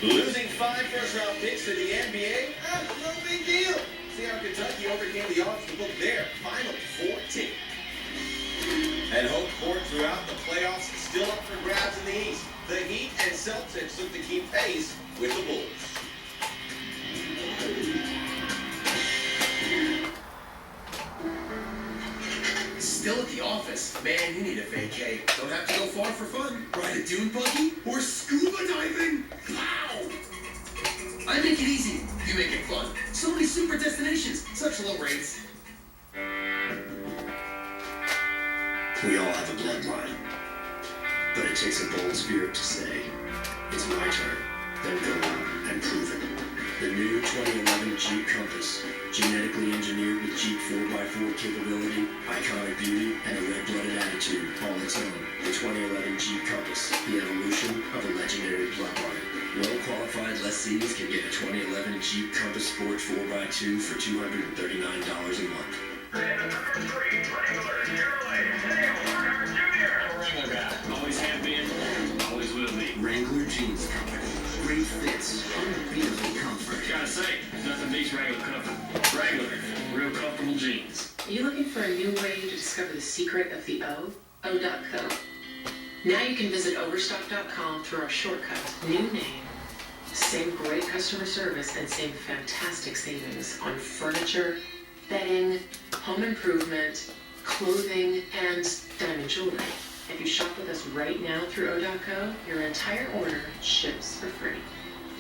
Losing 5 first-round picks to the NBA? No big deal. See how Kentucky overcame the odds to book their Final Four ticket. And home court throughout the playoffs is still up for grabs in the East. The Heat and Celtics look to keep pace with the Bulls. Still at the office? Man, you need a vacay. Don't have to go far for fun. Ride a dune buggy or scuba diving. Wow! I make it easy. You make it fun. So many super destinations, such low rates. We all have a bloodline, but it takes a bold spirit to say, it's my turn. Then go out and prove it. The new 2011 Jeep Compass, genetically engineered with Jeep 4x4 capability, iconic beauty, and a red-blooded attitude all its own. The 2011 Jeep Compass, the evolution of a legendary bloodline. Well-qualified lessees can get a 2011 Jeep Compass Sport 4x2 for $239 a month. Always have been, always will be. Wrangler Jeans Company. Great fits, unbeatable comfort. Gotta say, nothing beats Wrangler comfort. Wrangler, real comfortable jeans. Are you looking for a new way to discover the secret of the O? O.co. Now you can visit Overstock.com through our shortcut. New name, same great customer service, and same fantastic savings on furniture, bedding, home improvement, clothing, and diamond jewelry. If you shop with us right now through O.co, your entire order ships for free,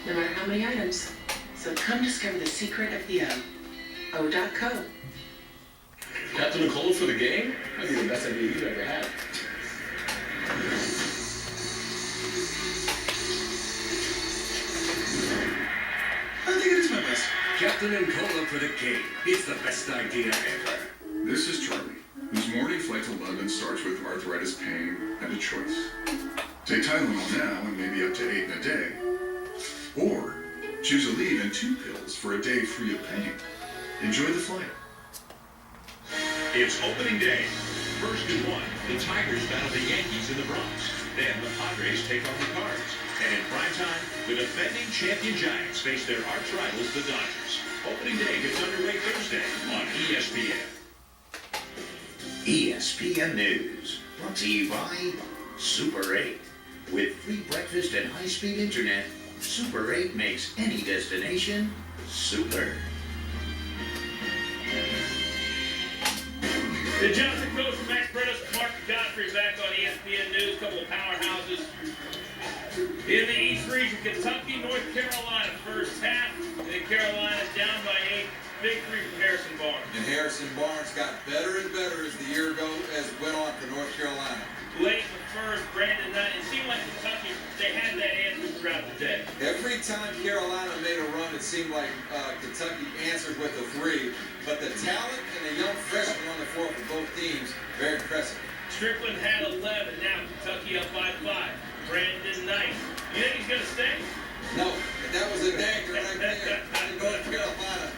no matter how many items. So come discover the secret of the O. O.co. Captain Nicole for the game? Might be the best idea you've ever had. I think it is my best. Captain and Cola for the game. It's the best idea ever. This is Charlie, whose morning flight to London starts with arthritis pain and a choice. Take Tylenol now and maybe up to 8 in a day. Or choose a leave and 2 pills for a day free of pain. Enjoy the flight. It's opening day. First and 1, the Tigers battle the Yankees in the Bronx. Then the Padres take on the Cards. And in prime time, the defending champion Giants face their arch rivals, the Dodgers. Opening day gets underway Thursday on ESPN. ESPN News, brought to you by Super 8. With free breakfast and high-speed internet, Super 8 makes any destination super. The Johnson Coach from Max Brennan, Mark Godfrey back on ESPN News. Couple of powerhouses in the East region. Kentucky, North Carolina, first half. And Carolina down by 8. Victory from Harrison Barnes. And Harrison Barnes got better and better as the year went on for North Carolina. Late in the first, Brandon Knight. It seemed like Kentucky, they had that answer throughout the day. Every time Carolina made a run, it seemed like Kentucky answered with a 3. But the talent and the young freshmen on the floor for both teams, very impressive. Strickland had 11. Now Kentucky up by 5. Brandon Knight. You think he's going to stay? No, but that was a dagger right there in North Carolina.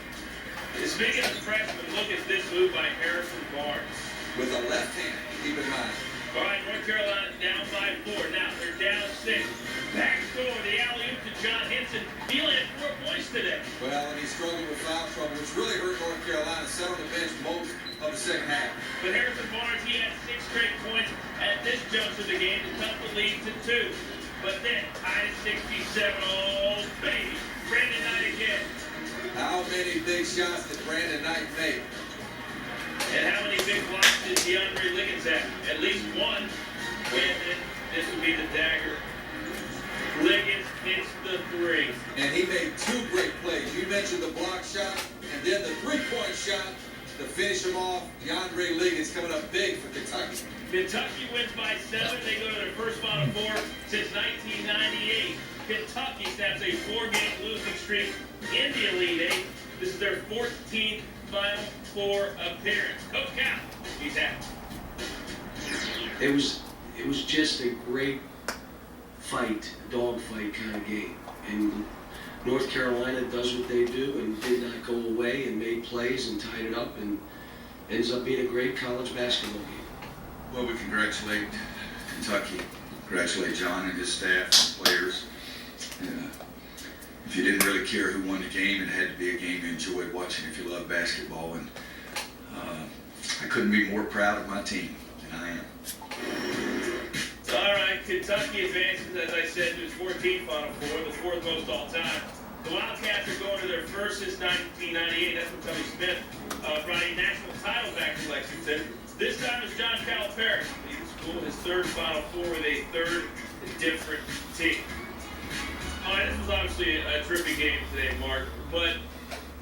Speaking of freshmen, look at this move by Harrison Barnes. With a left hand, keep in mind. All right, North Carolina down by 4. Now they're down 6. Back score, the alley-oop to John Henson. He only had 4 points today. Well, and he struggled with foul trouble, which really hurt North Carolina. Sat on the bench most of the second half. But Harrison Barnes, he had 6 straight points at this juncture of the game to cut the lead to 2. But then, tied at 67. Oh, baby. Brandon Knight again. How many big shots did Brandon Knight make? And how many big blocks did DeAndre Liggins have? At least 1. And this would be the dagger. Liggins hits the 3. And he made 2 great plays. You mentioned the block shot, and then the 3-point shot to finish him off. DeAndre Liggins coming up big for Kentucky. Kentucky wins by 7. They go to their first Final Four since 1998. Kentucky snaps a 4-game losing streak in the Elite 8. This is their 14th Final Four appearance. Coach Cal, he's happy. It was just a great fight, dogfight kind of game. And North Carolina does what they do and did not go away and made plays and tied it up and ends up being a great college basketball game. Well, we congratulate Kentucky, congratulate John and his staff and players. And if you didn't really care who won the game, it had to be a game you enjoyed watching if you love basketball. And I couldn't be more proud of my team, and I am. All right, Kentucky advances, as I said, to its 14th Final Four, the fourth most all time. The Wildcats are going to their first since 1998. That's when Tubby Smith brought a national title back to Lexington. This time it's John Calipari. He scored his third Final Four with a third different team. All right, this was obviously a trippy game today, Mark. But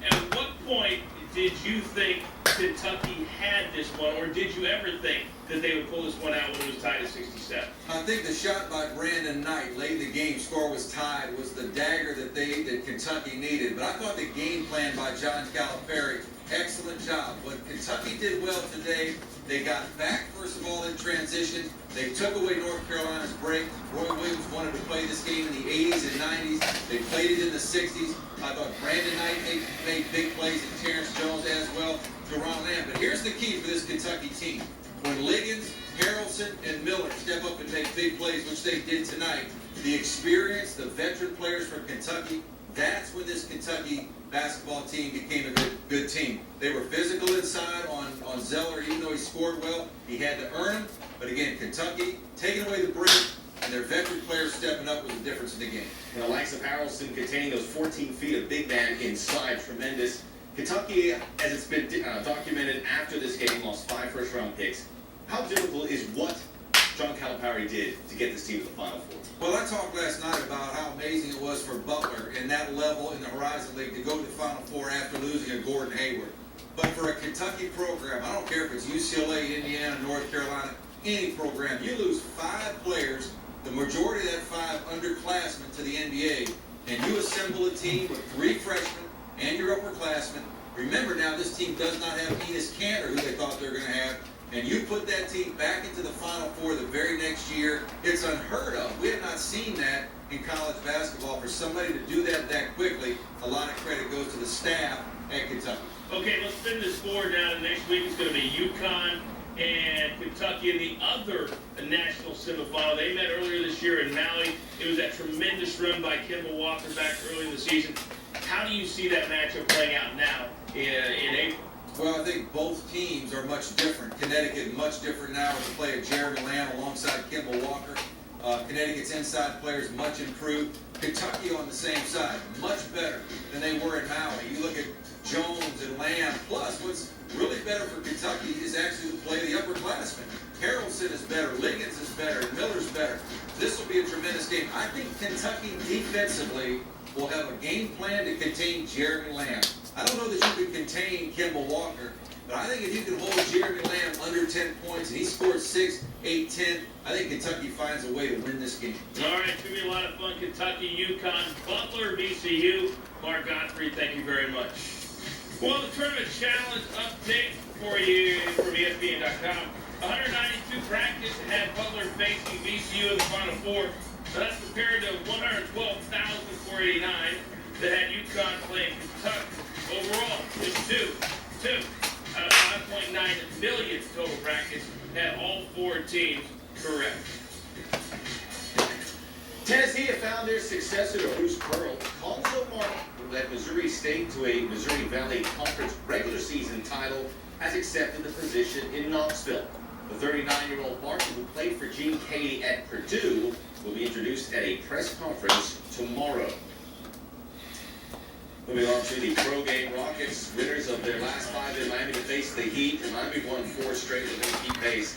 at what point did you think Kentucky had this one, or did you ever think that they would pull this one out when it was tied at 67? I think the shot by Brandon Knight late in the game, score was tied, was the dagger that Kentucky needed. But I thought the game plan by John Calipari, excellent job. What Kentucky did well today, they got back, first of all, in transition. They took away North Carolina's break. Roy Williams wanted to play this game in the 80s and 90s. They played it in the 60s. I thought Brandon Knight made big plays, and Terrence Jones as well, Jerron Lamb. But here's the key for this Kentucky team. When Liggins, Harrelson, and Miller step up and make big plays, which they did tonight, the experience, the veteran players from Kentucky, that's when this Kentucky basketball team became a good team. They were physical inside on Zeller, even though he scored well. He had to earn them. But again, Kentucky taking away the break, and their veteran players stepping up was the difference in the game. And the likes of Harrelson containing those 14 feet of big man inside, tremendous. Kentucky, as it's been documented after this game, lost 5 first-round picks. How difficult is what John Calipari did to get this team to the Final Four? Well, I talked last night about how amazing it was for Butler in that level in the Horizon League to go to the Final Four after losing a Gordon Hayward. But for a Kentucky program, I don't care if it's UCLA, Indiana, North Carolina, any program, you lose 5 players, the majority of that 5 underclassmen to the NBA, and you assemble a team with 3 freshmen and your upperclassmen. Remember now, this team does not have Enes Kanter, who they thought they were going to have, and you put that team back into the Final Four the very next year. It's unheard of. We have not seen that in college basketball. For somebody to do that quickly, a lot of credit goes to the staff at Kentucky. Okay, let's spin this forward now. The next week is going to be UConn and Kentucky in the other national semifinal. They met earlier this year in Maui. It was that tremendous run by Kemba Walker back early in the season. How do you see that matchup playing out now in April? Well, I think both teams are much different. Connecticut much different now with the play of Jeremy Lamb alongside Kemba Walker. Connecticut's inside players much improved. Kentucky on the same side, much better than they were in Maui. You look at Jones and Lamb. Plus, what's really better for Kentucky is actually the play of the upperclassmen. Harrelson is better, Liggins is better, Miller's better. This will be a tremendous game. I think Kentucky defensively will have a game plan to contain Jeremy Lamb. I don't know that you could contain Kemba Walker, but I think if you can hold Jeremy Lamb under 10 points and he scores 6, 8, 10, I think Kentucky finds a way to win this game. All right, it's going to be a lot of fun. Kentucky, UConn, Butler, VCU. Mark Godfrey, thank you very much. Well, the Tournament Challenge update for you from ESPN.com. 192 practice had Butler facing VCU in the Final Four. So that's compared to 112,489 that had UConn playing Kentucky. Overall, just two out of 5.9 million total practice had all 4 teams correct. Tennessee have found their successor to Bruce Pearl. Conzo Martin, who led Missouri State to a Missouri Valley Conference regular season title, has accepted the position in Knoxville. The 39-year-old Martin, who played for Gene Cady at Purdue, will be introduced at a press conference tomorrow. Moving on to the pro game, Rockets, winners of their last 5 in Miami to face the Heat. Miami won 4 straight with a Heat pace.